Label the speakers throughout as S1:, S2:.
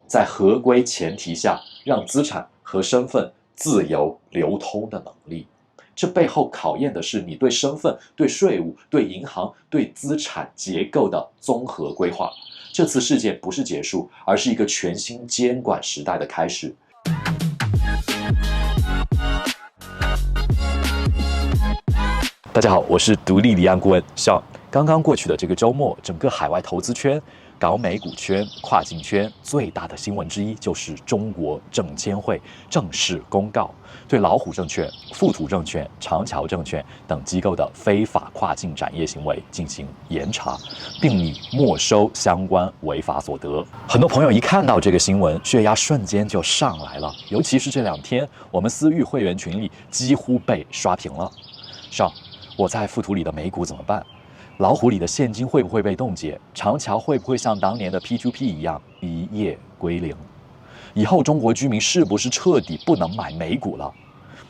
S1: 在合規前提下，讓資產和身份自由流通的能力。這背後考驗的是你對身份、對稅務、對銀行、對資產結構的綜合規劃。這次事件不是結束，而是一個全新監管時代的開始。大家好，我是獨立離岸顧問 Sean。剛剛過去的這個週末，整個海外投資圈、港美股圈、跨境圈最大的新聞之一，就是中國證監會正式公告，對老虎證券、富途證券、長橋證券等機構的非法跨境展業行為進行嚴查，並擬沒收相關違法所得。很多朋友一看到這個新聞，血壓瞬間就上來了，尤其是這2天，我們私域會員群裡幾乎被刷屏了。Sean，我在富途裡的美股怎麼辦？老虎裡的現金會不會被凍結？長橋會不會像當年的 P2P 一樣一夜歸零？以後中國居民是不是徹底不能買美股了？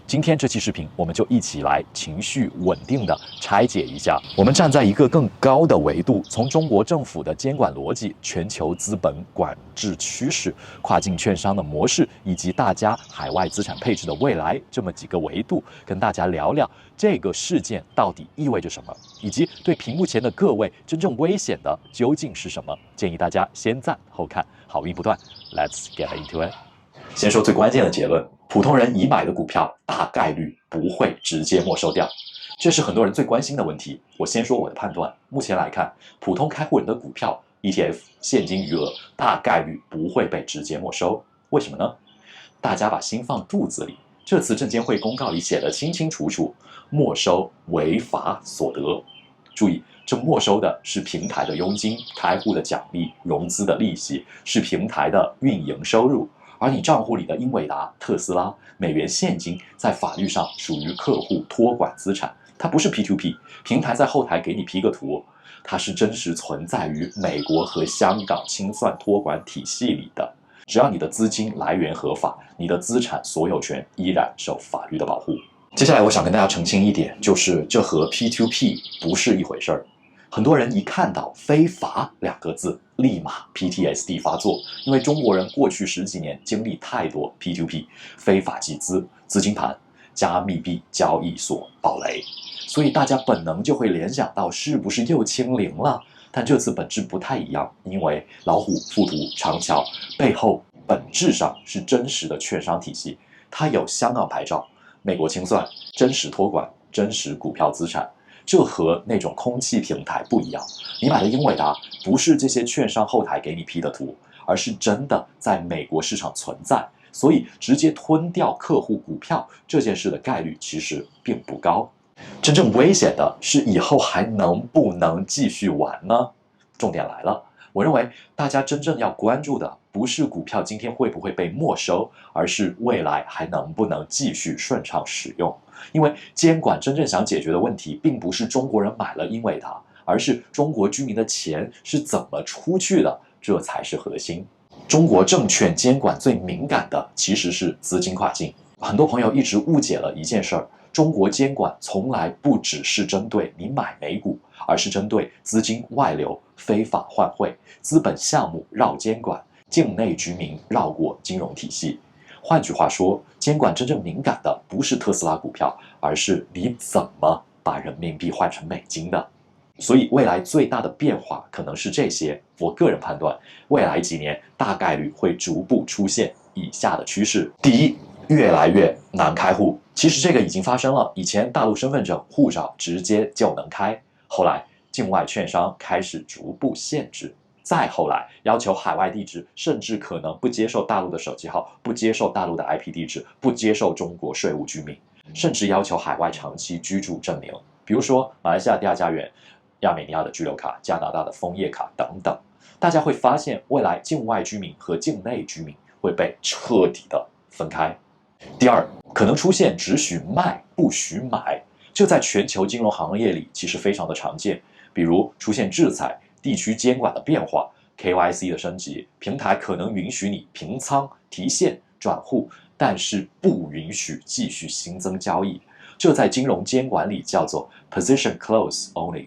S1: 今天這期視頻，我們就一起來情緒穩定的拆解一下。我們站在一个更高的維度，從中國政府的監管邏輯、全球資本管制趨勢、跨境券商的模式，以及大家海外資產配置的未來這麼幾個維度，跟大家聊聊這個事件到底意味着什麼，以及對屏幕前的各位真正危險的究竟是什麼。建議大家先讚後看，好運不斷。Let's get into it。先說最關鍵的結論。普通人已買的股票大概率不會直接沒收掉，這是很多人最關心的問題。我先說我的判斷，目前來看，普通開戶人的股票、ETF、現金餘額大概率不會被直接沒收。為什麼呢？大家把心放肚子裡，這次證監會公告裡寫得清清楚楚，沒收違法所得。注意，這沒收的是平台的佣金、開戶的獎勵、融資的利息，是平台的運營收入。而你賬戶裡的英偉達、特斯拉、美元現金，在法律上屬於客戶托管資產，它不是 P2P， 平台在後台給你 P 個圖，它是真實存在於美國和香港清算托管體系裡的。只要你的資金來源合法，你的資產所有權依然受法律的保護。接下來我想跟大家澄清一點，就是這和 P2P 不是一回事兒。很多人一看到非法2個字，立馬 PTSD 發作，因為中國人過去10幾年經歷太多 P2P 非法集資、資金盤、加密幣交易所暴雷，所以大家本能就會聯想到是不是又清零了？但這次本質不太一樣，因為老虎、富途、長橋背後本質上是真實的券商體系，它有香港牌照、美國清算、真實托管、真實股票資產。這和那種空氣平台不一樣，你買的英偉達不是這些券商後台給你 P 的圖，而是真的在美國市場存在，所以直接吞掉客戶股票這件事的概率其實並不高。真正危險的是以後還能不能繼續玩呢？重點來了，我認為大家真正要關注的不是股票今天會不會被沒收，而是未來還能不能繼續順暢使用。因為監管真正想解決的問題，並不是中國人買了英偉達，而是中國居民的錢是怎麼出去的，這才是核心。中國證券監管最敏感的其實是資金跨境。很多朋友一直誤解了一件事兒，中國監管從來不只是針對你買美股，而是針對資金外流、非法換匯、資本項目繞監管、境內居民繞過金融體系。換句話說，監管真正敏感的不是特斯拉股票，而是你怎麼把人民幣換成美金的。所以未來最大的變化可能是這些。我個人判斷，未來幾年大概率會逐步出現以下的趨勢：第一，越來越難開戶。其實這個已經發生了，以前大陸身份證、護照直接就能開，後來境外券商開始逐步限制。再後來，要求海外地址，甚至可能不接受大陸的手機號，不接受大陸的 IP 地址，不接受中國稅務居民，甚至要求海外長期居住證明，比如說馬來西亞第2家園、亞美尼亞的居留卡、加拿大的楓葉卡等等。大家會發現，未來境外居民和境內居民會被徹底的分開。第二，可能出現只許賣不許買，這在全球金融行業裡其實非常的常見，比如出現制裁、地區監管的變化、KYC 的升級，平台可能允許你平倉、提現、轉戶，但是不允許繼續新增交易。這在金融監管裡叫做 Position Close Only，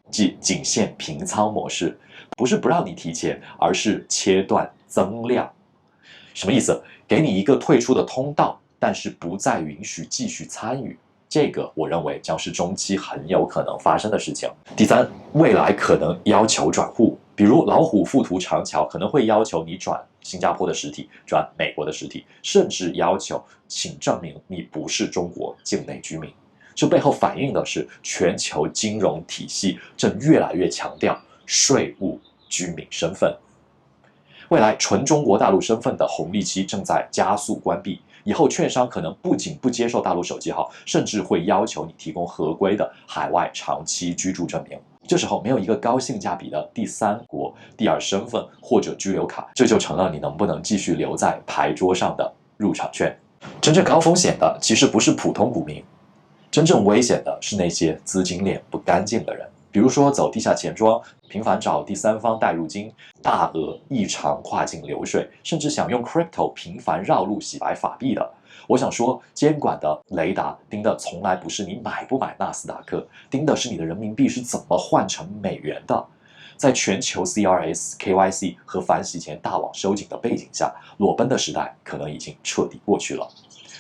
S1: 即僅限平倉模式，不是不讓你提錢，而是切斷增量。什麼意思？給你一個退出的通道，但是不再允許繼續參與。這個我認為將是中期很有可能發生的事情。第三，未來可能要求轉戶，比如老虎富途長橋可能會要求你轉新加坡的實體，轉美國的實體，甚至要求請證明你不是中國境內居民。這背後反映的是全球金融體系正越來越強調稅務居民身份。未來純中國大陸身份的紅利期正在加速關閉，以後券商可能不僅不接受大陸手機號，甚至會要求你提供合規的海外長期居住證明。這時候沒有一個高性價比的第三國第二身份或者居留卡，這就成了你能不能繼續留在牌桌上的入場券。真正高風險的其實不是普通股民，真正危險的是那些資金鏈不乾淨的人。比如說走地下錢莊，頻繁找第三方代入金，大額異常跨境流水，甚至想用 crypto 頻繁繞路洗白法幣的。我想說，監管的雷達盯的從來不是你買不買納斯達克，盯的是你的人民幣是怎麼換成美元的。在全球 CRS、KYC 和反洗錢大網收緊的背景下，裸奔的時代可能已經徹底過去了。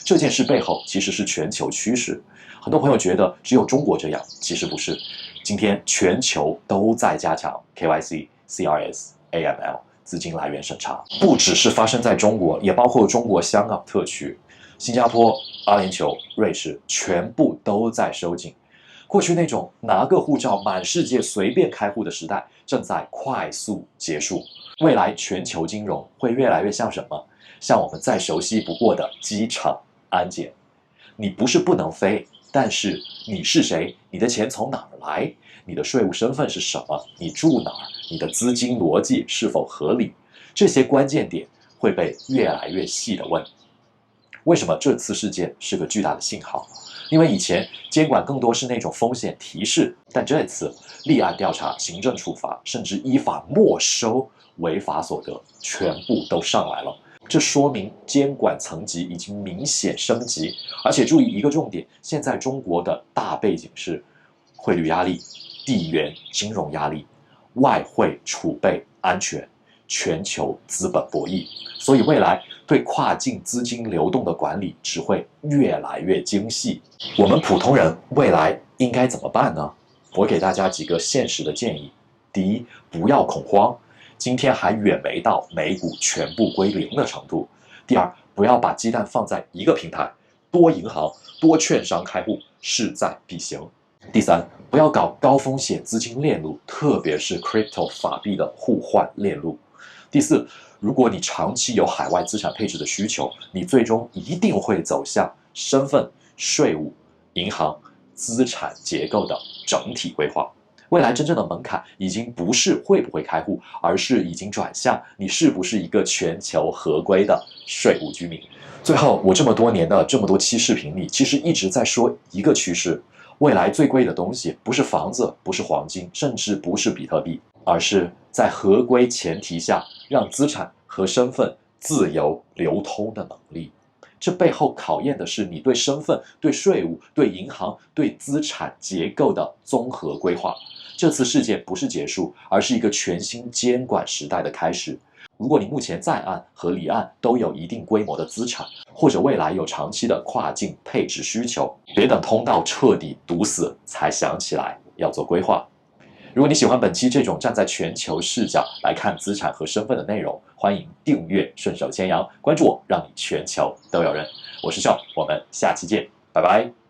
S1: 這件事背後其實是全球趨勢。很多朋友覺得只有中國這樣，其實不是。今天全球都在加強 KYC、CRS、AML 資金來源審查，不只是發生在中國，也包括中國香港特區、新加坡、阿聯酋、瑞士，全部都在收緊。過去那種拿個護照滿世界隨便開戶的時代正在快速結束。未來全球金融會越來越像什麼？像我們再熟悉不過的機場安檢。你不是不能飛，但是你是誰？你的錢從哪兒來？你的稅務身份是什麼？你住哪兒？你的資金邏輯是否合理？這些關鍵點會被越來越細地問。為什麼這次事件是個巨大的信號？因為以前監管更多是那種風險提示，但這次立案調查、行政處罰，甚至依法沒收違法所得，全部都上來了。這說明監管層級已經明顯升級，而且注意一個重點：現在中國的大背景是匯率壓力、地緣金融壓力、外匯儲備安全、全球資本博弈，所以未來對跨境資金流動的管理只會越來越精細。我們普通人未來應該怎麼辦呢？我給大家幾個現實的建議：第一，不要恐慌。今天還遠沒到美股全部歸零的程度。第二，不要把雞蛋放在一個平台，多銀行、多券商開戶勢在必行。第三，不要搞高風險資金鏈路，特別是 crypto 法幣的互換鏈路。第四，如果你長期有海外資產配置的需求，你最終一定會走向身份、稅務、銀行、資產結構的整體規劃。未來真正的門檻已經不是會不會開戶，而是已經轉向你是不是一個全球合規的稅務居民。最後，我這麼多年的這麼多期視頻裡，其實一直在說一個趨勢：未來最貴的東西不是房子，不是黃金，甚至不是比特幣，而是在合規前提下讓資產和身份自由流通的能力。這背後考驗的是你對身份、对稅務、对銀行、对資產結構的綜合規劃。這次事件不是結束，而是一個全新監管時代的開始。如果你目前在岸和離岸都有一定規模的資產，或者未來有長期的跨境配置需求，別等通道徹底堵死才想起來要做規劃。如果你喜歡本期這種站在全球視角來看資產和身份的內容，歡迎訂閱順手牽羊，關注我，讓你全球都有人。我是Sean，我們下期見，拜拜。